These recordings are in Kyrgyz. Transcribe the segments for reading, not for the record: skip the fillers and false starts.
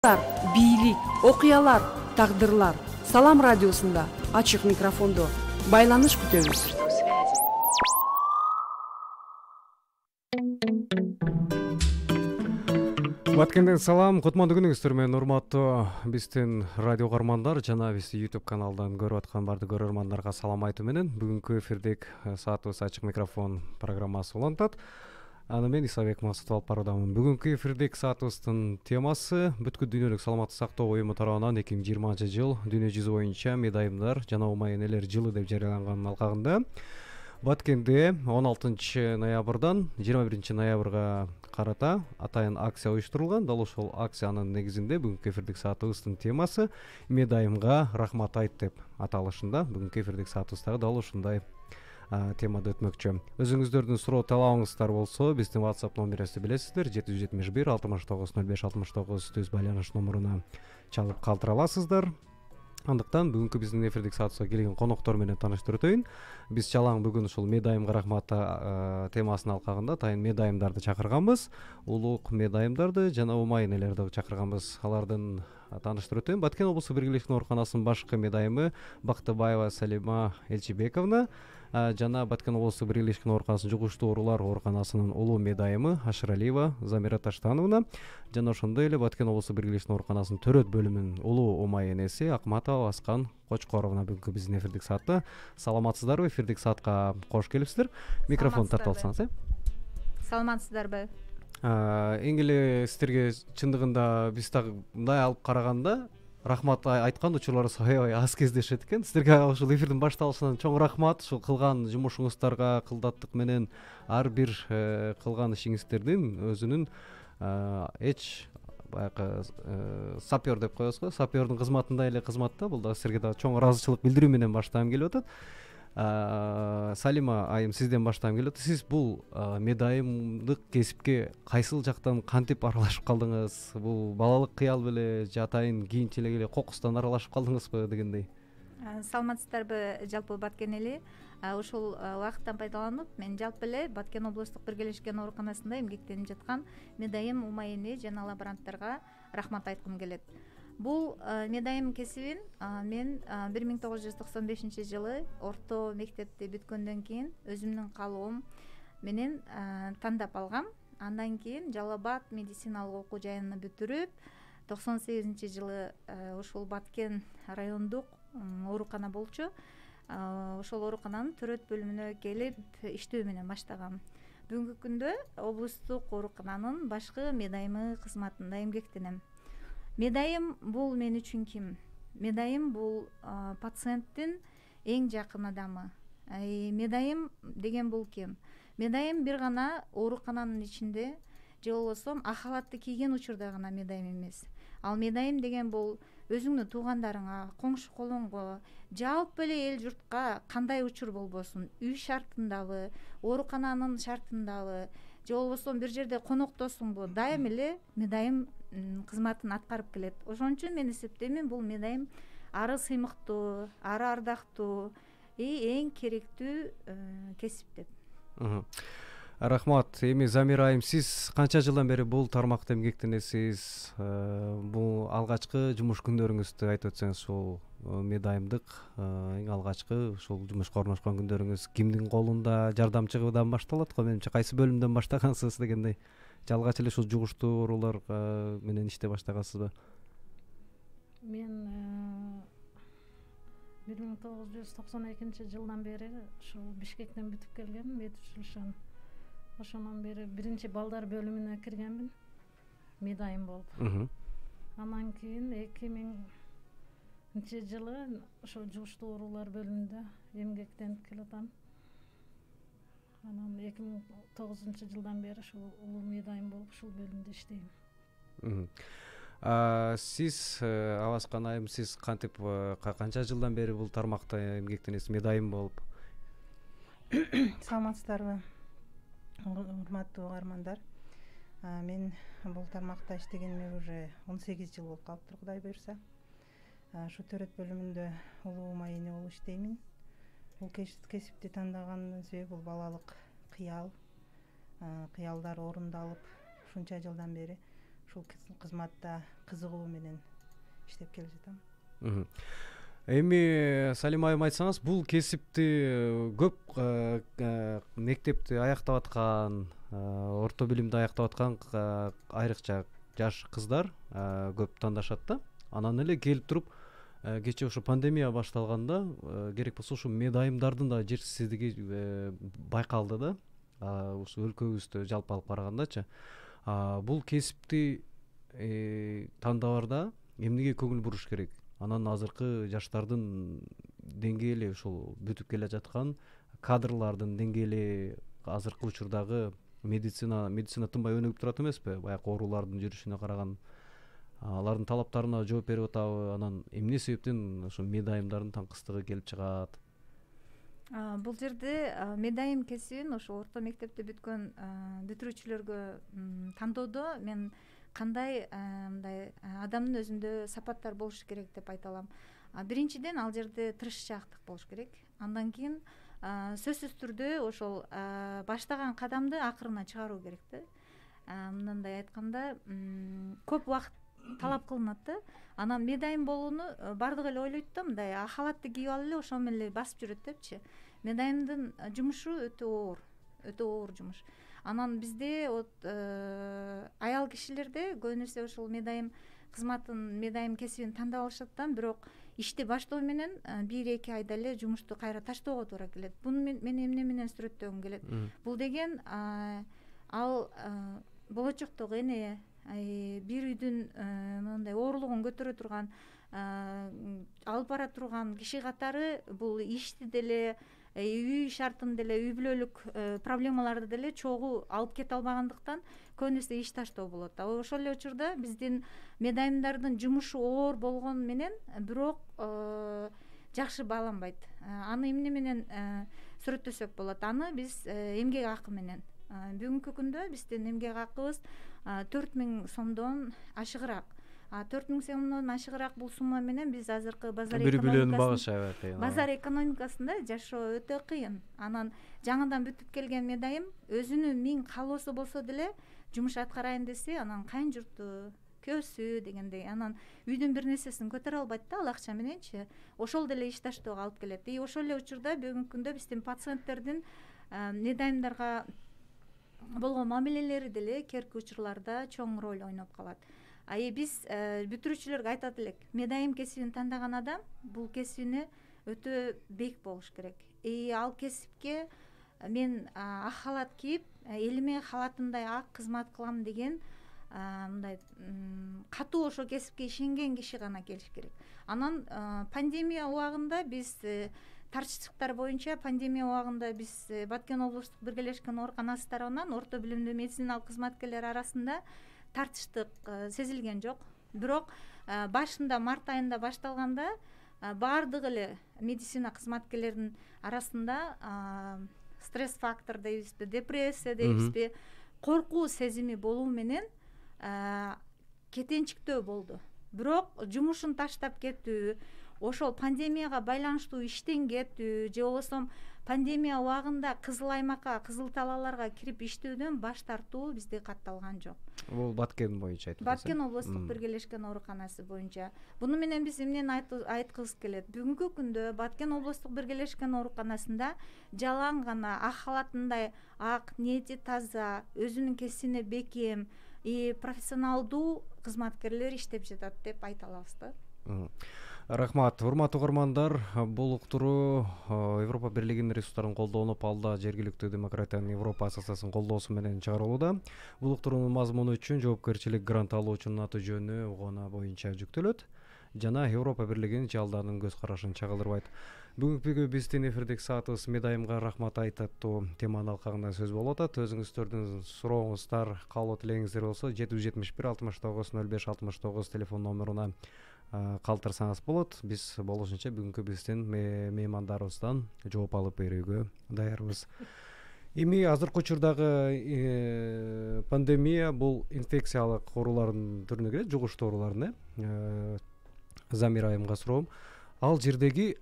Бийлик, окуялар, тагдырлар. Салам радиосунда ачык микрофондо байланыш күтөбүз. Баткенден салам, кутмандуу күнүңүздөр менен урматтуу биздин радио угармандар жана бизди YouTube каналдан көрүп аткан бардык көрөрмандарга салам айтуу менен бүгүнкү эфирдик саатыбыз ачык микрофон программасы улантат. Аны мен Исабек Максутов алып баруудамын. Бүгүнкү эфирдик саатыбыздын темасы бүткүл дүйнөлүк саламаттык сактоо уюму тарабынан 2020 жыл дүйнө жүзү боюнча медайымдар жана умай энелер жылы деп жарыяланган алкагында Баткенде 16 ноябрдан 21 ноябрга карата атайын акция уюштурулган. Дал ошол акциянын негизинде бүгүнкү эфирдик саатыбыздын темасы медайымга рахмат айт деп аталышында. Бүгүнкү эфирдик саатыбыздагы дал ушундай темада өтмөкчү. Өзүңүздөрдүн суроо талабыңыздар болсо, биздин WhatsApp номерибизди билесиздер. 771 69 05 69 түз байланыш номуруна чалып калтыра аласыздар. Андыктан бүгүнкү биздин эфирдик саатыбызга келген коноктор менен тааныштырып өтөйүн. Биз чалаң бүгүн ушул медайымга рахмат темасынын алкагында атайын медайымдарды чакырганбыз. Улук медайымдарды жана умай энелерди чакырганбыз. Алардын тааныштырып өтөйүн. Баткен облустук биргеликтин ооруканасынын башкы медайымы Бактыбаева Салима Элчибековна жана Баткен облустук биргелишкен ооруканасынын жугуштуу оорулар ооруканасынын улуу медайымы Ашыралиева Замира Таштановна жана ошондой эле Баткен облустук биргелишкен ооруканасынын төрөт бөлүмүнүн улуу умай энеси Акматова Аскан Кочкоровна бүгүнкү биздин эфирдик саатта. Саламатсыздарбы? Эфирдик саатка кош келипсиздер. Микрофон тартып алсаңыз. Саламатсыздарбы? Эң эле сиздерге чындыгында биз так мындай алып караганда рахмат айткан учурларыбыз аябай аз кездешет экен. Сиздерге ушул эфирдин башталышынан чоң рахмат. Ушул кылган жумушуңуздарга, кылдаттык менен ар бир кылган ишиңиздердин өзүнүн эч баягы сапер деп коебуз го, сапердин кызматындай эле кызматта. Бул да силерге да чоң ыраазычылык билдирүү менен баштагым келип атат. Салима айым, сизден баштагым келип атат. Сиз бул медайымдык кесипке кайсыл жактан кантип аралашып калдыңыз? Бул балалык кыял беле же атайын кийинчерээк эле кокустан аралашып калдыңызбы дегендей? Саламатсыздарбы жалпы Баткен эли? Ушул убакыттан пайдаланып, мен жалпы эле Баткен облустук биргелешкен ооруканасында эмгектенип жаткан медайым умай эне жана лаборанттарга рахмат айткым келет. Бул медайым кесибин мен 1995 жылы орто мектепти бүткөндөн кийин өзүмдүн каалоом менен тандап алгам. Андан кийин Жалал Абад медициналык окуу жайын бүтүрүп, 98 жылы ушул Баткен райондук оорукана болчу. Ошол оорукананын төрөт бөлүмүнө келип иштөө менен баштагам. Бүгүнкү күндө облустук оорукананын башкы медайымы кызматында эмгектенем. Медайым бул мен үчүн ким? Медайым бул пациенттин эң жакын адамы. Медайым деген бул ким? Медайым бир гана оорукананын ичинде же болбосо ак халатты кийген учурда гана медайым эмес. Ал медайым деген бул өзүңдүн туугандарыңа, коңшу колуңго, жалпы эле эл журтка кандай учур болбосун, үй шартындабы, оорукананын шартындабы, же болбосо бир жерде коноктосуңбу, дайым эле медайым кызматын аткарып келет. Ошон үчүн мен эсептеймин, бул медайым ары сыймыктуу, ары ардактуу, эң керектүү кесип деп. Рахмат. Эми Замира айым, сиз канча жылдан бери бул тармакта эмгектенесиз? Бул алгачкы жумуш күндөрүңүздү айтып өтсөңүз, ушул медайымдык эң алгачкы ушул жумушка орношкон күндөрүңүз кимдин колунда, жардамчыдан башталат го менимче, кайсы бөлүмдөн баштагансыз дегендей? Же алгач эле ушул жугуштуу оорулар менен иштей баштагансызбы? Мен 1992 жылдан бери ушул Бишкектен бүтүп келгем, медучилищени. Ошондон бери биринчи балдар бөлүмүнө киргенмин, медайым болуп. Андан кийин 2000 жылы ошо жугуштуу оорулар бөлүмүндө эмгектенип келатам. Анан 2009 жылдан бери ушул улуу медайым болуп ушул бөлүмдө иштейм. Сиз Абаскан айым, сиз кантип канча жылдан бери бул тармакта эмгектенесиз, медайым болуп? Саламатсыздарбы? Урматтуу угармандар. Мен бул тармакта иштегениме уже 18 жыл болуп калыптыр, Кудай буйрса. Ушу төрөт бөлүмүндө улуу умай эне болуп иштеймин. Бул кесипти тандаганымдын себеби бул балалык кыял. Кыялдар орундалып ушунча жылдан бери ушул кызматта кызыгуу менен иштеп келе жатам. Эми Салима айым айтсаңыз, бул кесипти көп мектепти аяктап аткан, орто билимди аяктап аткан айрыкча жаш кыздар көп тандашат да. Анан эле келип туруп кечээ ушу пандемия башталганда керек болсо ушу медайымдардын да жетишсиздиги байкалды да. Ушу өлкөбүздө жалпы алып карагандачы. Бул кесипти тандабарда эмнеге көңүл буруш керек? Анан азыркы жаштардын деңгээли ушул бүтүп келе жаткан кадрлардын деңгээли азыркы учурдагы медицина тынбай өнүгүп турат эмеспи? Баягы оорулардын жүрүшүнө караган алардын талаптарына жооп берип атабы? Анан эмне себептен ошо медайымдардын таңкыстыгы келип чыгат? Бул жерде медайым кесибин ошо орто мектепти бүткөн бүтүрүүчүлөргө тандоодо мен кандай мындай адамдын өзүндө сапаттар болуш керек деп айта алам. Биринчиден ал жерде тырышчаактык болуш керек. Андан кийин сөзсүз түрдө ошол баштаган кадамды акырына чыгаруу керек да. Мындай айтканда көп убакыт талап кылынат да. Анан медайым болууну бардыгы эле ойлойт да, мындай халатты кийип алып эле ошо менен эле басып жүрөт депчи. Медайымдын жумушу өтө оор жумуш. Анан бизде аял кишилерде көбүнесе ушул медайым кызматын, медайым кесибин тандап алышаттан, бирок ишти баштоо менен 1-2 айда эле жумушту кайра таштоого туура келет. Буну мен эмне менен сүрөттөгүм келет? Бул деген ал болочоктогу эне бир үйдүн мындай оорулугун көтөрө турган, алып бара турган киши катары бул ишти деле, үй шартын деле, үй бүлөлүк проблемаларды деле чогуу алып кете албагандыктан көбүнесе иш таштоо болот. Ошол эле учурда биздин медайымдардын жумушу оор болгону менен бирок жакшы бааланбайт. Аны эмне менен сүрөттөсөк болот? Аны биз эмгек акы менен. Бүгүнкү күндө биздин эмгек акыбыз 4000 сомдон ашыгыраак. 4000 сомдон ашыгыраак бул сумма менен биз азыркы базар экономикасында жашоо өтө кыйын. Анан жаңыдан бүтүп келген медайым өзүнүн 1000 каалоосу болсо деле жумуш аткарайын десе, анан кайын журту, көсү дегендей, анан үйдүн бир нерсесин көтөрө албайт да ал акча мененчи. Ошол деле иш таштоого алып келет. Ошол эле учурда бүгүнкү күндө биздин пациенттердин медайымдарга болгон мамилелери деле керки учурларда чоң роль ойноп калат. Биз бүтүрүүчүлөргө айтат элек, медайым кесибин тандаган адам бул кесибине өтө бек болуш керек. Ал кесипке мен ак халат кийип, элиме халатымдай ак кызмат кылам деген мындай катуу ошол кесипке ишенген киши гана келиш керек. Анан пандемия убагында биз тартыштыктар боюнча биз Баткен облустук биргелешкен ооруканасы тарабынан орто билимдүү медициналык кызматкерлер арасында тартыштык сезилген жок. Бирок башында март айында башталганда бардыгы эле медицина кызматкерлеринин арасында стресс фактор дейбизби, депрессия дейбизби, коркуу сезими болуу менен кетенчиктөө болду. Бирок жумушун таштап кетүү, ошол пандемияга байланыштуу иштен кетүү же болбосо пандемия убагында кызыл аймакка, кызыл талааларга кирип иштөөдөн баш тартуу бизде катталган жок. Бул Баткен боюнча айтып атасыз. Баткен облустук биргелешкен ооруканасы боюнча. Буну менен биз эмнени айткыбыз келет? Бүгүнкү күндө Баткен облустук биргелешкен ооруканасында жалаң гана ак халатындай ак, ниети таза, өзүнүн кесибине бекем, профессионалдуу кызматкерлер иштеп жатат деп айта алабыз да. Рахмат, урматтуу угармандар. Бул уктуруу Европа Бирлигинин ресурстарын колдонуп, алда жергиликтүү демократиянын Европа ассоциациясынын колдоосу менен чыгарылууда. Бул уктуруунун мазмуну үчүн жоопкерчилик грант алуучунун аты жөнү угуна боюнча жүктөлөт жана Европа Бирлигинин жалданын көз карашын чагылдырбайт. Бүгүнкү биздин эфирдеги саатыбыз медайымга рахмат айтаттуу теманын алкагында сөз болуп атат. Өзүңүздөрдүн сурооңуздар, каалоо тилегиңиздер болсо 771 69 05 69 телефон номеруна калтырсаңыз болот. Биз болушунча бүгүнкү биздин меймандарыбыздан жооп алып берүүгө даярбыз. Эми азыркы учурдагы пандемия бул инфекциялык оорулардын түрүнө кирет, жугуштуу оорулардын. Замира айымга суроом. Ал жердеги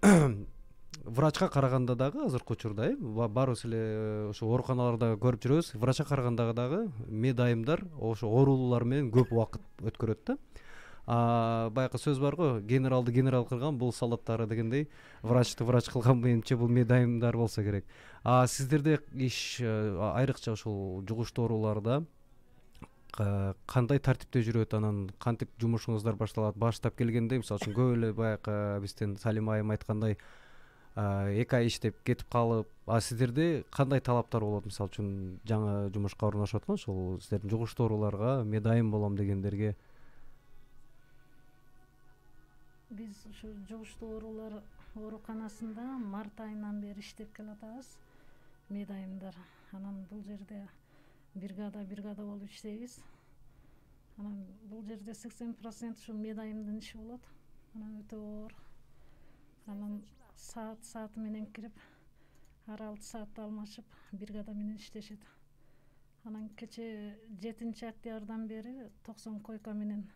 врачка караганда дагы азыркы учурда баарыбыз эле ошо ооруканаларда көрүп жүрөбүз, врачка караганда дагы медайымдар ошо оорулуулар менен көп убакыт өткөрөт да. Баягы сөз бар го, генералды генерал кылган бул солдаттары дегендей, врачты врач кылган менче бул медайымдар болсо керек. Сиздерде иш айрыкча ушул жугуштуу ооруларда кандай тартипте жүрөт, анан кантип жумушуңуздар башталат? Баштап келгенде мисалы үчүн көп эле баягы биздин Салима айым айткандай 2 ай иштеп кетип калып, сиздерде кандай талаптар болот? Мисалы үчүн жаңы жумушка орношуп аткан ошол сиздердин жугуштуу ооруларга медайым болом дегендерге. Биз ушу жугуштуу оорулар ооруканасында март айынан бери иштеп келатабыз, медайымдар. Анан бул жерде бригада болуп иштейбиз. Анан бул жерде 80% ушу медайымдын иши болот. Анан өтө оор. Анан саат менен кирип, ар 6 саатты алмашып бригада менен иштешет. Анан кече 7-октябрдан бери 90 койка менен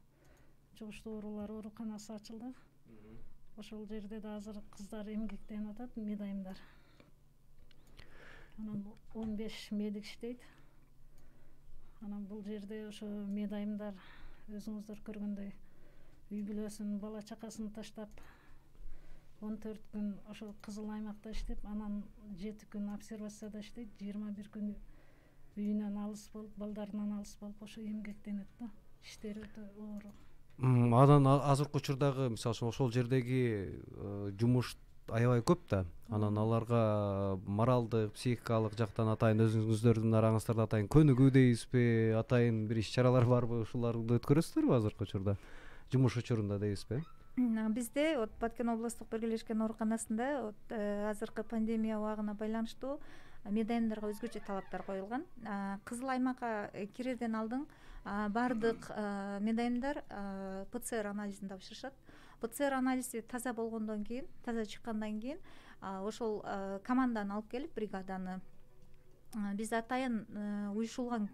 жугуштуу оорулар ооруканасы ачылды. Ошол жерде да азыр кыздар эмгектенип атат, медайымдар. Анан 15 медик иштейт. Анан бул жерде ошо медайымдар өзүңүздөр көргөндөй үй бүлөсүн, бала чакасын таштап 14 күн ошо кызыл аймакта иштеп, анан 7 күн обсервацияда иштейт, 21 күн үйүнөн алыс болуп, балдарынан алыс болуп ошо эмгектенет да. Иштери өтө оор. Анан азыркы учурдагы мисалы үчүн ошол жердеги жумуш аябай көп да. Анан аларга моралдык, психикалык жактан атайын өзүңүздөрдүн араңыздарда атайын көнүгүү дейбизби, атайын бир иш-чаралар барбы, ушуларды өткөрөсүздөр азыркы учурда? Жумуш учурунда дейбизби? Бизде Баткен облустук биргелешкен ооруканасында азыркы пандемия убагына байланыштуу медайымдарга өзгөчө талаптар коюлган. Кызыл аймакка кирерден алдын бардык медайымдар ПЦР анализин тапшырышат. ПЦР анализи таза болгондон кийин, таза чыккандан кийин ошол команданы алып келип бригаданы биз атайын уюшулган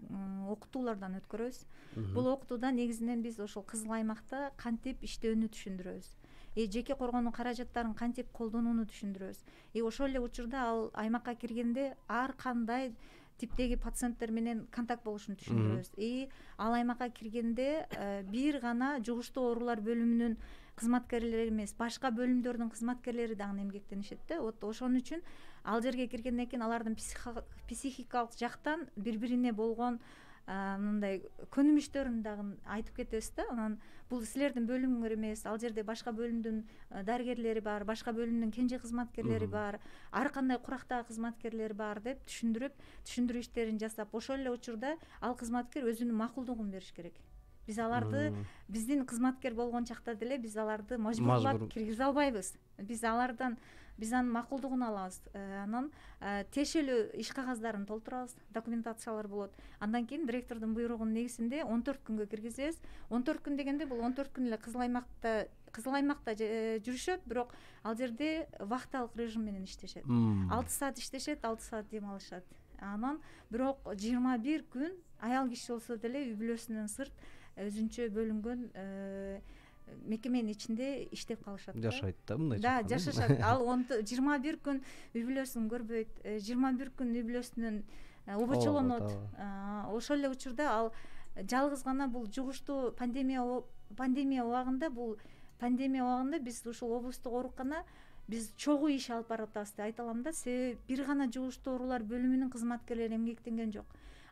окутуулардан өткөрөбүз. Бул окутууда негизинен биз ошол кызыл аймакта кантип иштөөнү түшүндүрөбүз. Жеке коргонуу каражаттарын кантип колдонууну түшүндүрөбүз. Ошол эле учурда ал аймакка киргенде ар кандай типтеги пациенттер менен контакт болушун түшүндүрөбүз. Ал аймакка киргенде бир гана жугуштуу оорулар бөлүмүнүн кызматкерлери эмес, башка бөлүмдөрдүн кызматкерлери дагы эмгектенишет да. Ошон үчүн ал жерге киргенден кийин алардын психикалык жактан бири-бирине болгон мындай көнүмүштөрүн дагы айтып кетебиз да. Анан бул силердин бөлүмүңөр эмес, ал жерде башка бөлүмдүн дарыгерлери бар, башка бөлүмдүн кенже кызматкерлери бар, ар кандай курактагы кызматкерлери бар деп түшүндүрүү иштерин жасап, ошол эле учурда ал кызматкер өзүнүн макулдугун бериш керек. Биз аларды биздин кызматкер болгон чакта деле биз аларды мажбурлап киргизе албайбыз. Биз анын макулдугун алабыз. Анан тиешелүү иш кагаздарын толтурабыз, документациялар болот. Андан кийин директордун буйругунун негизинде 14 күнгө киргизебиз. 14 күн дегенде бул 14 күн эле кызыл аймакта жүрүшөт, бирок ал жерде вахталык режим менен иштешет. 6 саат иштешет, 6 саат дем алышат. Анан бирок 21 күн аял киши болсо деле үй бүлөсүнөн сырт өзүнчө бөлүнгөн мекеменин ичинде иштеп калышат. Жашайт да мындай. Да, жашашат. Ал 21 күн үй бүлөсүн көрбөйт, 21 күн үй бүлөсүнөн обочолонот. Ошол эле учурда ал жалгыз гана бул жугуштуу пандемия убагында биз ушул облустук оорукана биз чогуу иш алып барып атабыз деп айта алам да. Себеби бир гана жугуштуу оорулар бөлүмүнүн кызматкерлери эмгектенген жок.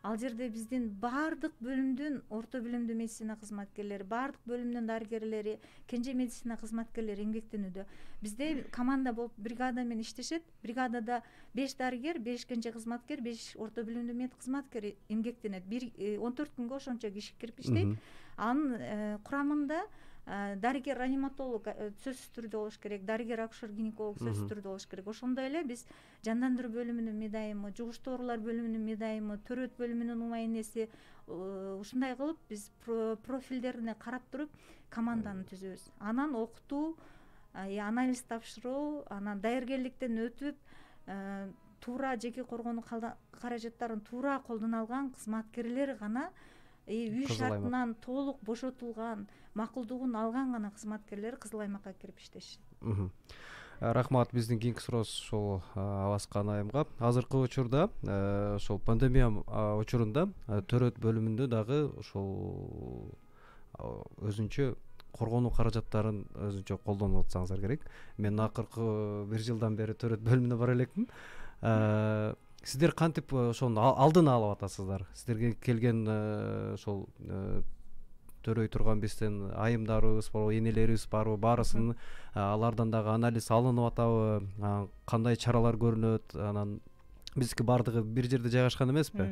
Ал жерде биздин баардык бөлүмдүн орто билимдүү медицина кызматкерлери, баардык бөлүмдүн дарыгерлери, кенже медицина кызматкерлери эмгектенүүдө. Бизде команда болуп бригада менен иштешет. Бригадада 5 дарыгер, 5 кенже кызматкер, 5 орто билимдүү мед кызматкер эмгектенет. 14 күнгө ошончо киши кирип иштейт. Анын курамында дарыгер реаниматолог сөзсүз түрдө болуш керек, дарыгер акушер гинеколог сөзсүз түрдө болуш керек. Ошондой эле биз жандандыруу бөлүмүнүн медайымы, жугуштуу оорулар бөлүмүнүн медайымы, төрөт бөлүмүнүн умайнеси, ушундай кылып биз профилдерине карап туруп команданы түзөбүз. Анан окутуу, анализ тапшыруу, анан даяргерликтен өтүп, туура жеке коргонуу каражаттарын туура колдоно алган кызматкерлер гана, үй шартынан толук бошотулган, макулдугун алган гана кызматкерлер кызыл аймакка кирип иштешет. Рахмат биздин кийинки сурообуз ушул Абаскан айымга. Азыркы учурда ошол пандемия учурунда төрөт бөлүмүндө дагы ошол өзүнчө коргонуу каражаттарын өзүнчө колдонуп атсаңыздар керек. Мен акыркы 1 жылдан бери төрөт бөлүмүнө бара элекмин. Сиздер кантип ошону алдын алып атасыздар? Сиздерге келген ошол төрөй турган биздин айымдарыбыз барбы, энелерибиз барбы, баарысын алардан дагы анализ алынып атабы, кандай чаралар көрүнөт? Анан биздики баардыгы бир жерде жайгашкан эмеспи?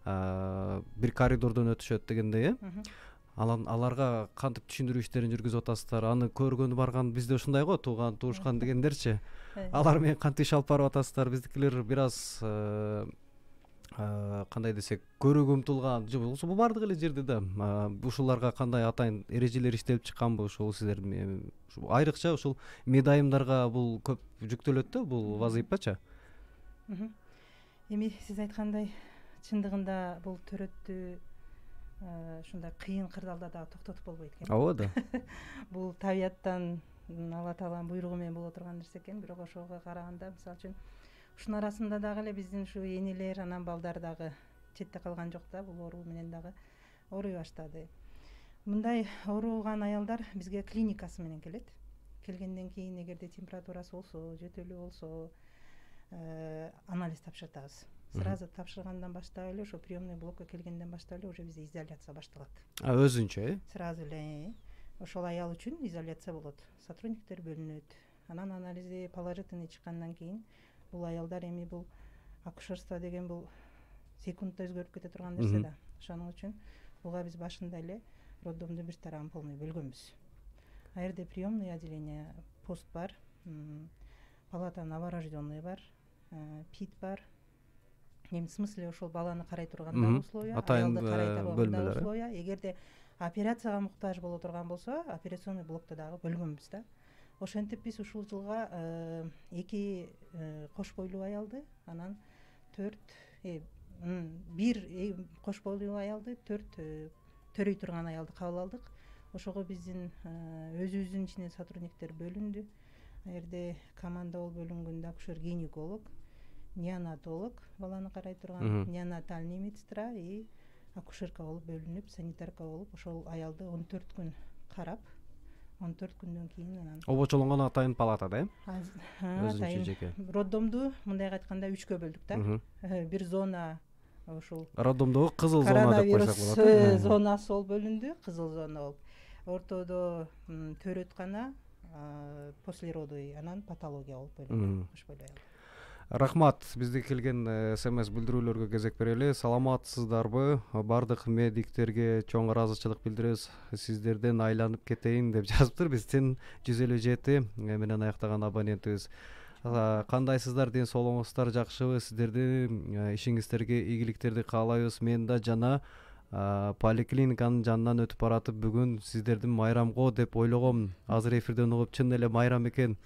Бир коридордон өтүшөт дегендей, Анан аларга кантип түшүндүрүү иштерин жүргүзүп атасыздар? Аны көргөнү барган бизде ушундай го, тууган, туушкан дегендерчи. Алар менен кантип иш алып барып атасыздар? Биздикилер бир аз кандай десек, көрүүгө умтулган. Бул баардык эле жерде да. Ушуларга кандай атайын эрежелер иштелип чыкканбы? Ушул сиздердин айрыкча ушул медайымдарга бул көп жүктөлөт да, бул вазыйфачы. Эми сиз айткандай, чындыгында бул төрөттү ушундай кыйын кырдаалда дагы токтотуп болбойт экен. Ооба да. Бул табияттан Алла Тааланын буйругу менен боло турган нерсе экен. Бирок ошого караганда, мисалы үчүн, ушунун арасында дагы эле биздин ушу энелер, анан балдар дагы четте калган жок да. Бул оору менен дагы ооруй баштады. Мындай ооруган аялдар бизге клиникасы менен келет. Келгенден кийин эгерде температурасы болсо, жөтөлү болсо, анализ тапшыртабыз. Сразу тапшыргандан баштап эле, ошо приемный блокко келгенден баштап эле уже бизде изоляция башталат. Өзүнчө, Сразу эле ошол аял үчүн изоляция болот. Сотрудниктер бөлүнөт. Анан анализи положительный чыккандан кийин бул аялдар эми бул акушерство деген бул секундда өзгөрүп кете турган нерсе да. Ошоның үчүн буга биз башында эле роддомду бир тарабын полный бөлгөнбүз. А жерде приемный отделение, пост бар, палата новорожденный бар, ПИТ бар. Эми в смысле ошол баланы карай турган да условия, аялды карай турган да условия. Эгерде операцияга муктаж боло турган болсо, операционный блокто дагы бөлгөнбүз да. Ошентип биз ушул жылга 2 кош бойлуу аялды, анан 1 кош бойлуу аялды, 4 төрөй турган аялды кабыл алдык. Ошого биздин өзүбүздүн ичинен сотрудниктер бөлүндү. А жерде команда болуп бөлүнгөндө акушер-гинеколог, неонатолог, баланы карай турган, неонатальный медсестра и акушерка болуп бөлүнүп, санитарка болуп ошол аялды 14 күн карап, 14 күндөн кийин анан обочолонгон атайын палатада, өзүнчө жеке. Роддомду мындайга айтканда 3кө бөлдүк да. Бир зона ушул роддомдогу кызыл зона деп койсок болот. Коронавирус зонасы болуп бөлүндү, кызыл зона болуп. Ортодо төрөткана, послеродовый, анан патология болуп бөлүндү. Ошол эле. Рахмат, бизде келген СМС билдирүүлөргө кезек берели. Саламатсыздарбы? Бардык медиктерге чоң ыраазычылык билдиребиз. Сиздерден айланып кетейин деп жазыптыр. Биздин 157 менен аяктаган абонентибиз. Кандайсыздар, ден соолугуңуздар жакшыбы? Сиздердин ишиңиздерге ийгиликтерди каалайбыз. Мен да жана поликлиниканын жанынан өтүп баратып бүгүн сиздердин майрамго деп ойлогом. Азыр эфирден угуп чын эле майрам экен.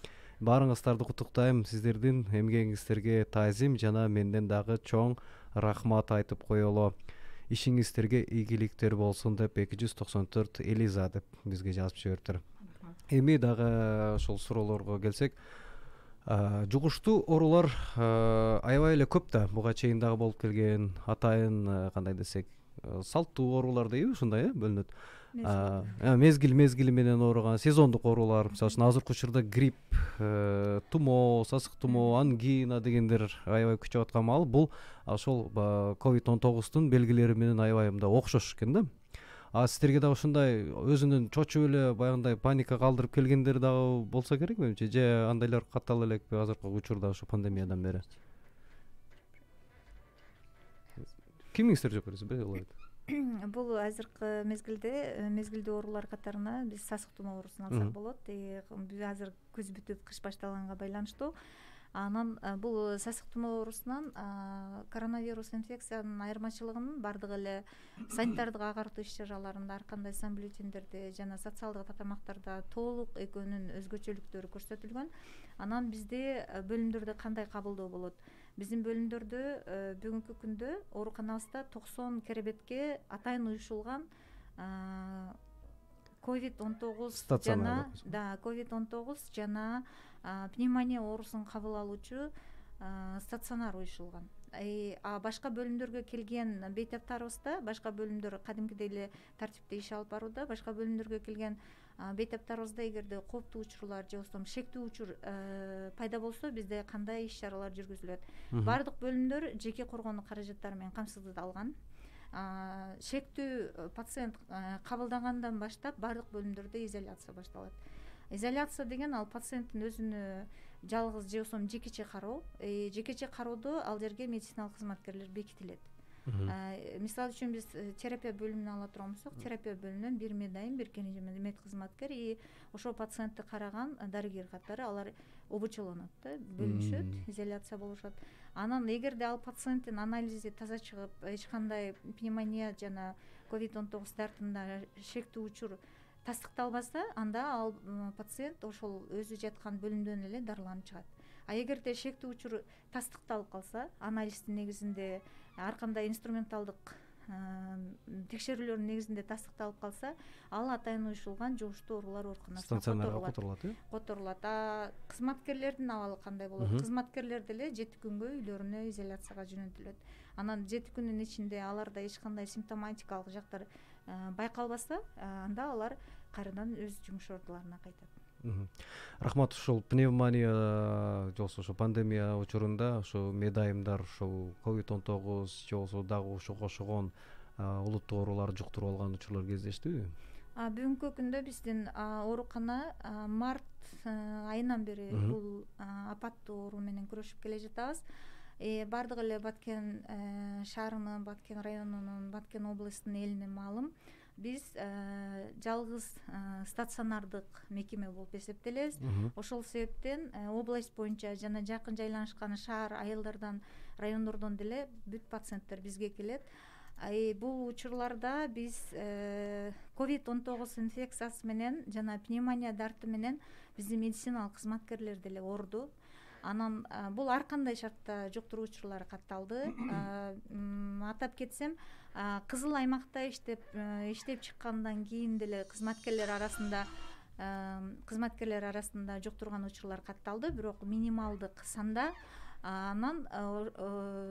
Баарыңыздарды куттуктайм. Сиздердин эмгегиңиздерге таазим жана менден дагы чоң рахмат айтып коелу. Ишиңиздерге ийгиликтер болсун деп 294 Элиза деп бизге жазып жибериптир. Эми дагы ошол суроолорго келсек, жугуштуу оорулар аябай эле көп да. Буга чейин дагы болуп келген атайын кандай десек, салттуу оорулар дейби, ушундай бөлүнөт. Мезгили менен ооруган сезондук оорулар, мисалы үчүн азыркы учурда грипп, тумоо, сасык тумоо, ангина дегендер аябай күчөп аткан маал. Бул ошол COVID-19-тун белгилери менен аябай мындай окшош экен да. Сиздерге дагы ушундай өзүнүн чочуп эле баягындай паника калтырып келгендер дагы болсо керек менимче, же андайлар каттала элекпи азыркы учурда ушу пандемиядан бери? Кимиңиздер жооп бересиз? Бул азыркы мезгилдүү оорулар катарына биз сасык тумоо оорусун алсак болот. Биз азыр күз бүтүп кыш башталганга байланыштуу. Анан бул сасык тумоо оорусунан коронавирус инфекциянын айырмачылыгын бардык эле санитардык агартуу иш-чараларында, ар кандай бюллетендерде жана социалдык тармактарда толук экөөнүн өзгөчөлүктөрү көрсөтүлгөн. Анан бизде бөлүмдөрдө кандай кабылдоо болот? Биздин бөлүмдөрдө бүгүнкү күндө ооруканабызда 90 керебетке атайын уюшулган COVID-19 жана COVID-19 жана пневмония оорусун кабыл алуучу стационар уюшулган. Башка бөлүмдөргө келген бейтаптарыбызда, башка бөлүмдөр кадимкидей эле тартипте иш алып барууда. Башка бөлүмдөргө келген бейтаптарыбызда эгерде кооптуу учурлар же болбосо шектүү учур пайда болсо, бизде кандай иш чаралар жүргүзүлөт? Бардык бөлүмдөр жеке коргонуу каражаттары менен камсыздалган. Шектүү пациент кабылдагандан баштап бардык бөлүмдөрдө изоляция башталат. Изоляция деген ал пациенттин өзүнө жалгыз же болбосо жекече кароо. Жекече кароодо ал жерге медициналык кызматкерлер бекитилет. Мисалы үчүн биз терапия бөлүмүнө ала турган болсок, терапия бөлүмүнөн бир медайым, бир кенже мед кызматкер ошол пациентти караган дарыгер катары алар обучолонот да, бөлүнүшөт, изоляция болушат. Анан эгерде ал пациенттин анализи таза чыгып, эч кандай пневмония жана COVID-19 дартында шектүү учур тастыкталбаса, анда ал пациент ошол өзү жаткан бөлүмдөн эле дарыланып чыгат. Эгерде шектүү учур тастыкталып калса, анализдин негизинде ар кандай инструменталдык текшерүүлөрдүн негизинде тастыкталып калса, ал атайын уюшулган жугуштуу оорулар ооруканасына которулат. Кызматкерлердин абалы кандай болот? Кызматкерлер деле 7 күнгө үйлөрүнө изоляцияга жөнөтүлөт. Анан 7 күндүн ичинде аларда эч кандай симптоматикалык жактар байкалбаса, анда алар кайрадан өз жумуш ордуларына кайтат. Рахмат. Ушул пневмония же болбосо пандемия учурунда ошо медайымдар ошол COVID-19 же болбосо дагы ошого окшогон олуттуу оорулар жуктуруп алган учурлар кездештиби? Бүгүнкү күндө биздин оорукана март айынан бери бул апаттуу оору менен күрөшүп келе жатабыз. Бардык эле Баткен шаарынын, Баткен районунун, Баткен областынын элине маалым. Биз жалгыз стационардык мекеме болуп эсептелебиз. Ошол себептен область боюнча жана жакын жайланышкан шаар, айылдардан, райондордон деле бүт пациенттер бизге келет. Бул учурларда биз COVID-19 инфекциясы менен жана пневмония дарты менен биздин медициналык кызматкерлер деле орду. Анан бул ар кандай шартта жуктуруу учурлары катталды. Атап кетсем, кызыл аймакта иштеп чыккандан кийин деле кызматкерлер арасында жуктурган учурлар катталды, бирок минималдык санда. Анан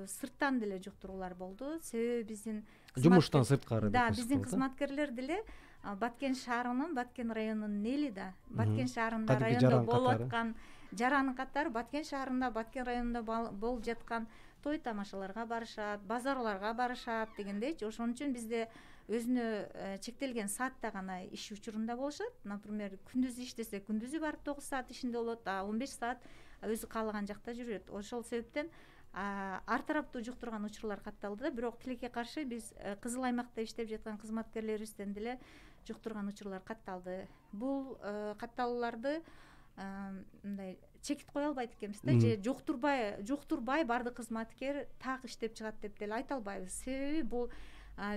сырттан деле жуктуруулар болду. Себеби биздин жумуштан сырткары. Да, биздин кызматкерлер деле Баткен шаарынын, Баткен районунун эли да, Баткен шаарында, райондо болуп аткан жараны катары Баткен шаарында, Баткен районунда болуп жаткан той тамашаларга барышат, базарларга барышат дегендейчи. Ошон үчүн бизде өзүнө чектелген саатта гана иш учурунда болушат. Например, күндүз иштесе, күндүзү барып 9 саат ишинде болот, 15 саат өзү каалаган жакта жүрөт. Ошол себептен ар тараптуу жуктурган учурлар катталды, бирок тилекке каршы биз кызыл аймакта иштеп жаткан кызматкерлерибизден деле жуктурган учурлар катталды. Бул катталууларды мындай чекит кое албайт экенбиз да, же жуктурбай бардык кызматкер так иштеп чыгат деп деле айта албайбыз. Себеби бул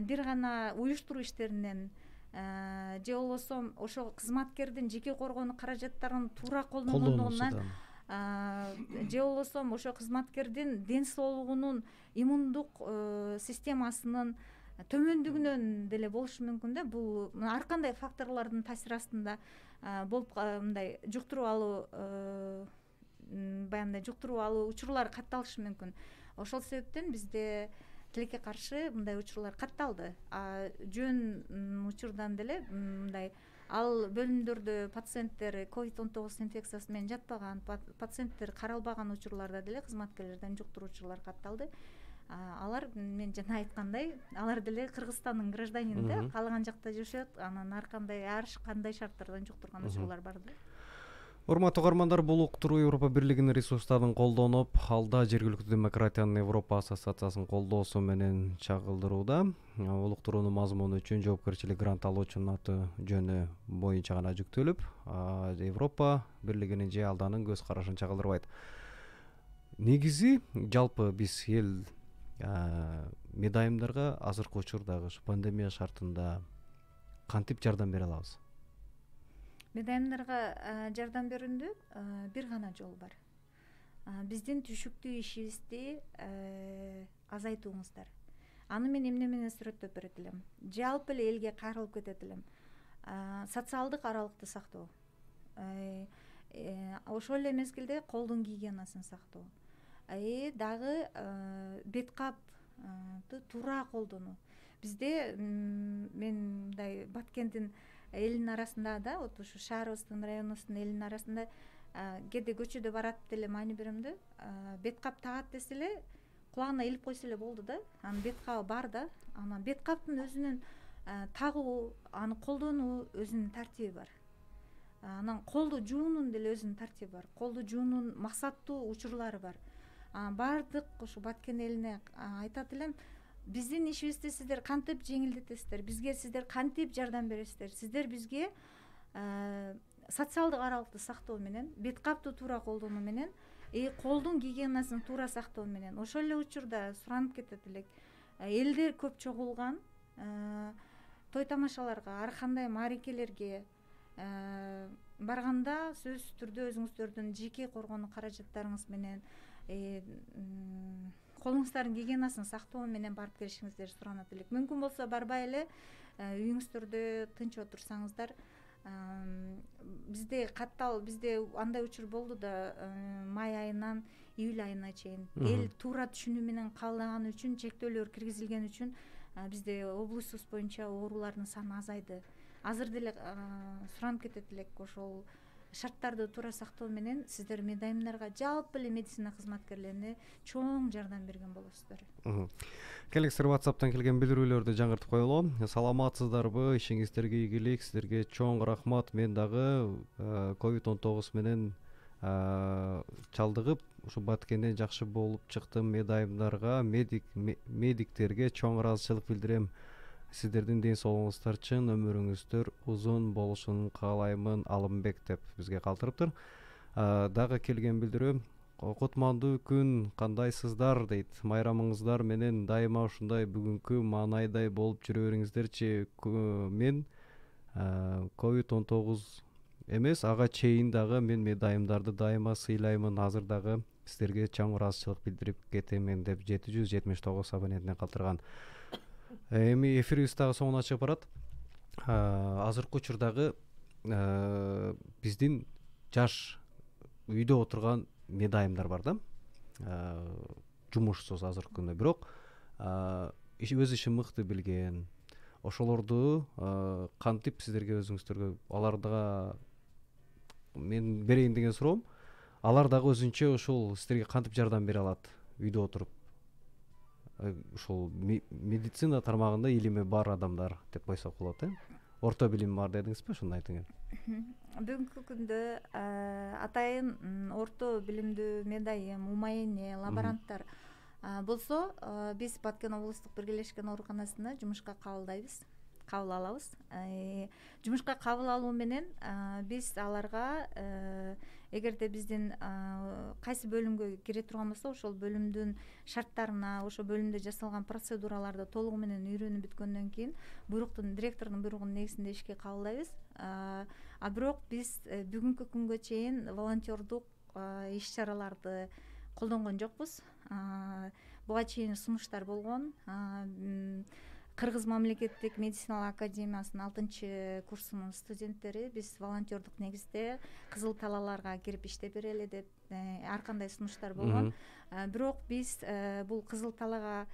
бир гана уюштуруу иштеринен же болбосо ошо кызматкердин жеке коргонуу каражаттарын туура колдонгондугунан же болбосо ошо кызматкердин ден соолугунун, иммундук системасынын төмөндүгүнөн деле болушу мүмкүн да. Бул ар кандай факторлордун таасири астында болуп мындай жуктуруп алуу учурлар катталышы мүмкүн. Ошол себептен бизде тилекке каршы мындай учурлар катталды. Жөн учурдан деле мындай ал бөлүмдөрдө пациенттер COVID-19 инфекциясы менен жатпаган, пациенттер каралбаган учурларда деле кызматкерлерден жуктуруу учурлар катталды. Алар мен жана айткандай, алар деле Кыргызстандын гражданини да, каалаган жакта жашашат. Анан ар кандай шарттардан жуктурган учурлар бар да. Урматтуу угармандар, бул уктуруу Европа Бирлигинин ресурстарын колдонуп, алда жергиликтүү демократиянын Европа ассоциациясынын колдоосу менен чагылдырууда. Бул уктуруунун мазмуну үчүн жоопкерчилик грант алуучунун аты жөнү боюнча гана жүктөлүп, Европа Бирлигинин же алданын көз карашын чагылдырбайт. Негизи жалпы биз эл медайымдарга азыркы учурдагы пандемия шартында кантип жардам бере алабыз? Медайымдарга жардам берүүндө бир гана жол бар. Биздин түшүктүү ишибизди азайтууңуздар. Аны мен эмне менен сүрөттөп берет элем. Жалпы эле элге кайрылып кетет элем. социалдык аралыкты сактоо, ошол эле мезгилде колдун гигиенасын сактоо, дагы бет капты туура колдонуу. Бизде мен мындай Баткенттин элинин арасында да, вот ушу шаарыбыздын, районубуздун элинин арасында кээде көчөдө барат деле майны беремди, бет кап тагат десе эле кулагына илип койсо эле болду да. Анын бет кабы бар да, анан бет каптын өзүнүн тагуу, аны колдонуу өзүнүн тартиби бар. Анан колду жуунун деле өзүнүн тартиби бар. Колду жуунун максаттуу учурлары бар. Бардык ушу Баткен элине айтат элем, биздин ишибизди сиздер кантип жеңилдетесиздер, бизге сиздер кантип жардам бересиздер. Сиздер бизге социалдык аралыкты сактоо менен, бет капты туура колдонуу менен, колдун гигиенасын туура сактоо менен, ошол эле учурда суранып кетет элек. Элдер көп чогулган той тамашаларга, ар кандай маарекелерге барганда сөзсүз түрдө өзүңүздөрдүн жеке коргонуу каражаттарыңыз менен, колуңуздардын гигиенасын сактоо менен барып келишиңиздер суранат элек. Мүмкүн болсо барбай эле үйүңүздөрдө тынч отурсаңыздар. Бизде каттал, бизде андай учур болду да, май айынан июль айына чейин эл туура түшүнүү менен кабылдаган үчүн, чектөөлөр киргизилген үчүн бизде облустубуз боюнча оорулардын саны азайды. Азыр деле суранып кетет элек, ошол шарттарды туура сактоо менен сиздер медайымдарга, жалпы эле медицина кызматкерлерине чоң жардам берген болосуздар. Келиңиздер WhatsApp'тан келген билдирүүлөрдү жаңыртып коелу. Саламатсыздарбы? Ишиңиздерге ийгилик, сиздерге чоң рахмат. Мен дагы COVID-19 менен чалдыгып, ушу Баткенден жакшы болуп чыктым. Медайымдарга, медиктерге чоң ыраазычылык билдирем. Сиздердин ден соолугуңуздар үчүн өмүрүңүздөр узун болушун каалаймын, Алымбек деп бизге калтырыптыр. Дагы келген билдирүү: кутмандуу күн, кандайсыздар дейт. Майрамыңыздар менен дайыма ушундай бүгүнкү маанайдай болуп жүрө бериңиздерчи. Мен COVID-19 эмес, ага чейин дагы мен медайымдарды дайыма сыйлаймын. Азыр дагы сиздерге чоң ыраазычылык билдирип кетемен деп 779 абонентинен калтырган. Эми эфирибиз дагы соңуна чыгып барат. Азыркы учурдагы биздин жаш үйдө отурган медайымдар бар да, жумушсуз азыркы күндө, бирок өз ишин мыкты билген. Ошолорду кантип сиздерге, өзүңүздөргө, аларга мен берейин деген суроом, алар дагы өзүнчө ушул сиздерге кантип жардам бере алат үйдө отуруп? Ушул медицина тармагында илими бар адамдар деп койсок болот, орто билим бар дедиңизби, ошондой айтыңыз. Бүгүнкү күндө атайын орто билимдүү медайым, умайыне, лаборанттар болсо, биз Баткен облустук биргелешкен ооруканасына жумушка кабыл алабыз. Жумушка кабыл алуу менен биз аларга, эгерде биздин кайсы бөлүмгө кире турган болсо, ошол бөлүмдүн шарттарына, ошол бөлүмдө жасалган процедураларды толугу менен үйрөнүп бүткөндөн кийин директордун буйругунун негизинде ишке кабылдайбыз. Бирок биз бүгүнкү күнгө чейин волонтердук иш чараларды колдонгон жокпуз. Буга чейин сунуштар болгон. Кыргыз мамлекеттик медициналык академиясынын 6-курсунун студенттери биз волонтердук негизде кызыл талаларга кирип иштеп берели деп ар кандай сунуштар болгон. Бирок биз бул кызыл талага,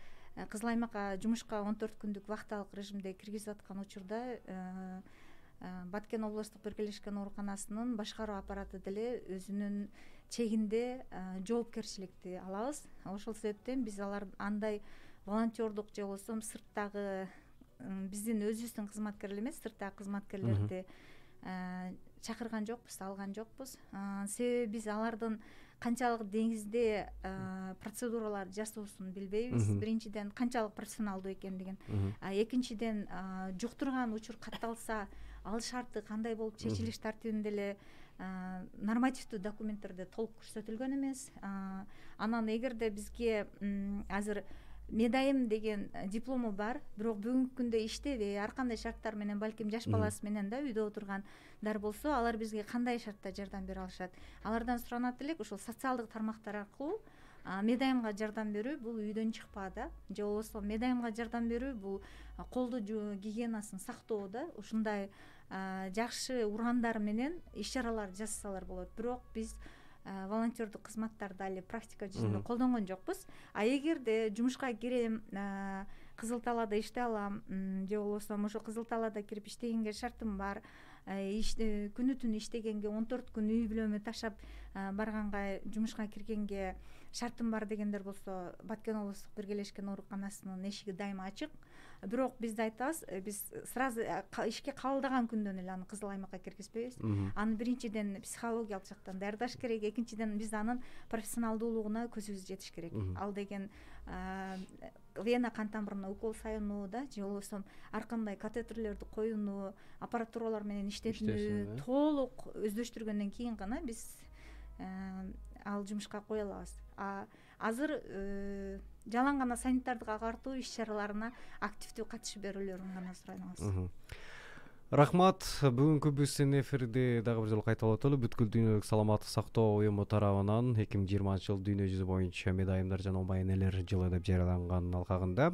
кызыл аймакка жумушка 14 күндүк вакталык режимде киргизип аткан учурда Баткен облустук биргелешкен ооруканасынын башкаруу аппараты деле өзүнүн чегинде жоопкерчиликти алабыз. Ошол себептен биз андай волонтердук же болбосо сырттагы биздин өзүбүздүн кызматкерлер эмес, сырттагы кызматкерлерди чакырган жокпуз, алган жокпуз. Себеби биз алардын канчалык деңизде процедуралар жасоосун билбейбиз. Биринчиден, канчалык профессионалдуу экендигин. Экинчиден, жуктурган учур катталса, ал шарты кандай болуп чечилиш тартибинде эле нормативдүү документтерде толук көрсөтүлгөн эмес. Анан эгерде бизге азыр медайым деген диплому бар, бирок бүгүнкү күндө иштебей, ар кандай шарттар менен, балким жаш баласы менен да үйдө отургандар болсо, алар бизге кандай шартта жардам бере алышат? Алардан суранат элек, ошол социалдык тармактар аркылуу медайымга жардам берүү бул үйдөн чыкпаада, же болбосо медайымга жардам берүү бул колду гигиенасын сактоодо, ушундай жакшы урандар менен иш чаралар жасасалар болот. Бирок биз волонтердук кызматтарды али практика жүзүндө колдонгон жокпуз. А эгерде жумушка кирем, Кызыл Талаада иштей алам, же болбосо ошо Кызыл Талаада кирип иштегенге шартым бар, күнү түнү иштегенге 14 күн үй бүлөмө ташап барганга, жумушка киргенге шартым бар дегендер болсо, Баткен облустук биргелешкен ооруканасынын эшиги дайыма ачык. Бирок биз да айтабыз, биз сразу ишке кабылдаган күндөн эле аны кызыл аймакка киргизбейбиз. Аны биринчиден психологиялык жактан даярдаш керек, экинчиден биз анын профессионалдуулугуна көзүбүз жетиш керек. Ал деген вена кан тамырына укол салынуу да, же болбосо ар кандай катетерлерди коюунуу, аппаратуралар менен иштетүүнү толук өздөштүргөндөн кийин гана биз ал жумушка кое алабыз. Азыр жалаң гана санитардык агартуу иш чараларына активдүү катышып берүүлөрүн гана сурайбыз. Рахмат. Бүгүнкү биздин эфирди дагы бир жолу кайталап өтөлү. Бүткүл дүйнөлүк саламаттык сактоо уюму тарабынан 2020 жыл дүйнө жүзү боюнча медайымдар жана омай энелер жылы деп жарыяланган алкагында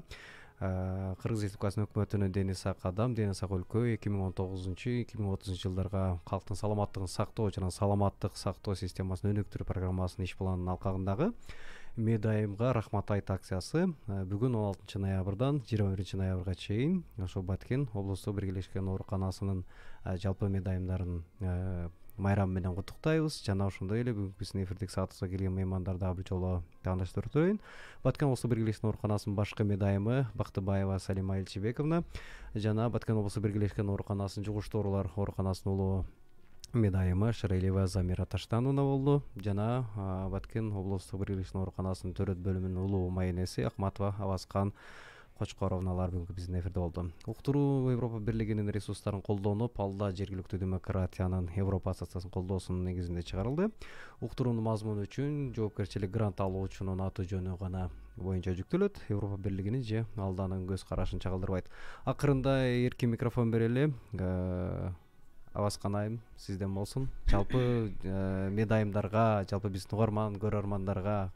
Кыргыз Республикасынын өкмөтүнүн дени сак адам, дени сак өлкө 2019-2030 жылдарга калктын саламаттыгын сактоо жана саламаттык сактоо системасын өнүктүрүү программасынын иш планынын алкагындагы медайымга рахмат айт акциясы бүгүн 16 ноябрдан 21 ноябрга чейин ошо Баткен облустук биргелешкен ооруканасынын жалпы медайымдарын майрамы менен куттуктайбыз. Жана ошондой эле бүгүнкү биздин эфирдик саатыбызга келген меймандарды дагы бир жолу тааныштырып өтөйүн. Баткен облустук биргелешкен ооруканасынын башкы медайымы Бактыбаева Салима Элчибековна жана Баткен облустук биргелешкен ооруканасынын жугуштуу оорулар ооруканасынын улуу медайымы Шырайлиева Замира Таштановна болду. Жана Баткен облустук биргелешкен ооруканасынын төрөт бөлүмүнүн улуу майенеси Акматова Аваскан Кочкоровналар бүгүнкү биздин эфирде болду. Уктуруу Европа бирлигинин ресурстарын колдонуп, алда жергиликтүү демократиянын Европа ассоциациясынын колдоосунун негизинде чыгарылды. Уктуруунун мазмуну үчүн жоопкерчилик грант алуучунун аты жөнү гана боюнча жүктөлөт. Европа бирлигинин же алданын көз карашын чагылдырбайт. Акырында эркин микрофон берели. Аваскан айым сизден болсун. Жалпы медайымдарга, жалпы биздин угарман көрөрмандарга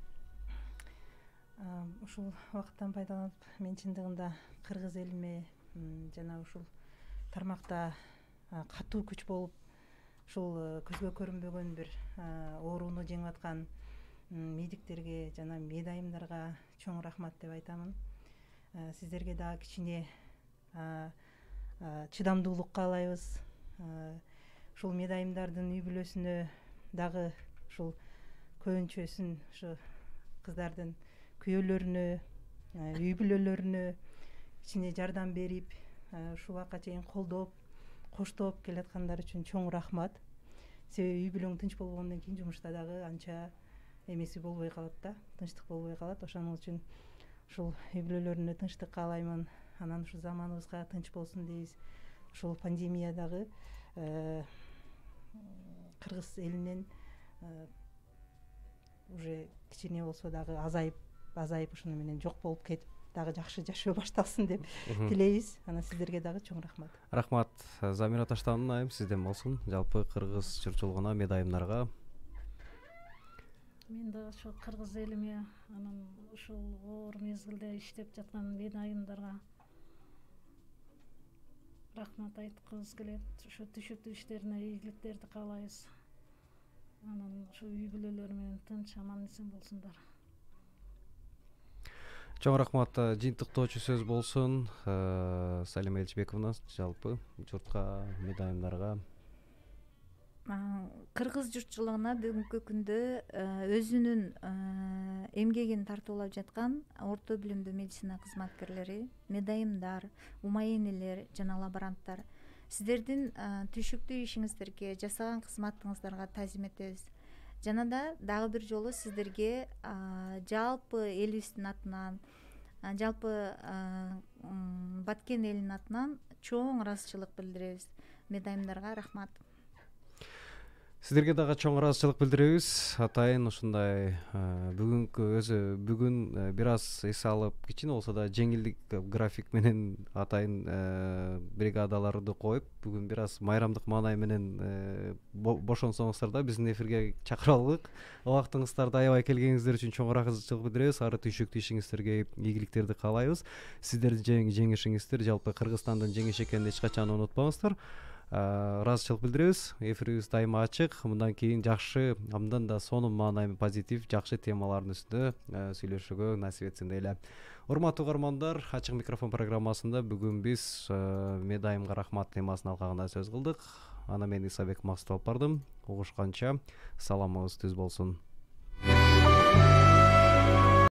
ушул убакыттан пайдаланып, мен чындыгында кыргыз элиме жана ушул тармакта катуу күч болуп, ушул көзгө көрүнбөгөн бир ооруну жеңип аткан медиктерге жана медайымдарга чоң рахмат деп айтамын. Сиздерге дагы кичине чыдамдуулук каалайбыз. Ушул медайымдардын үй бүлөсүнө дагы ушул көбүнчөсүн ушу кыздардын күйөөлөрүнө, үй бүлөлөрүнө кичине жардам берип, ушул убакка чейин колдоп, коштоп келаткандар үчүн чоң рахмат. Себеби үй бүлөң тынч болгондон кийин жумушта дагы анча эмеси болбой калат да, тынчтык болбой калат. Ошоның үчүн ушул үй бүлөлөрүнө тынчтык каалаймын. Анан ушул заманыбызга тынч болсун дейбиз. Ушул пандемия дагы кыргыз элинен уже кичине болсо дагы азайып ушуну менен жок болуп кетип, дагы жакшы жашоо башталсын деп тилейбиз. Анан сиздерге дагы чоң рахмат. Рахмат. Замира Таштановна айым сизден болсун. Жалпы кыргыз журтчулугуна, медайымдарга. Мен да ошо кыргыз элиме, анан ушул оор мезгилде иштеп жаткан медайымдарга рахмат айткыбыз келет. Ошо түшүктүү иштерине ийгиликтерди каалайбыз. Анан ошо үй бүлөлөрү менен тынч аман эсен болсундар. Чоң рахмат. Жыйынтыктоочу сөз болсун. Салима Элчибековна, жалпы журтка, медайымдарга. Кыргыз журтчулугуна бүгүнкү күндө өзүнүн эмгегин тартуулап жаткан орто билимдүү медицина кызматкерлери, медайымдар, умай энелер жана лаборанттар, сиздердин түшүктүү ишиңиздерге, жасаган кызматыңыздарга таазим этебиз. Жана дагы бир жолу сиздерге жалпы элибиздин атынан, жалпы Баткен элинин атынан чоң ыраазычылык билдиребиз. Медайымдарга рахмат. Сиздерге дагы чоң ыраазычылык билдиребиз. Атайын ушундай бүгүн бир аз эс алып, кичине болсо да жеңилдик график менен атайын бригадаларды коюп, бүгүн бир аз майрамдык маанай менен бошонсоңуздар да биздин эфирге чакыралдык. Убактыңыздарды аябай келгениңиздер үчүн чоң ыраазычылык билдиребиз. Ары түшүктүү ишиңиздерге ийгиликтерди каалайбыз. Сиздердин жеңишиңиздер жалпы Кыргызстандын жеңиши экенин эч качан унутпаңыздар. ыраазычылык билдиребиз. Эфирибиз дайыма ачык. Мындан кийин жакшы, абдан да сонун маанай позитив, жакшы темалардын үстүндө сүйлөшүүгө насип этсин дейли. Урматтуу угармандар, ачык микрофон программасында бүгүн биз Медайымга рахмат темасын алкагында сөз кылдык. Аны мен Исабек Максут алып бардым. Угушканча саламыбыз түз болсун.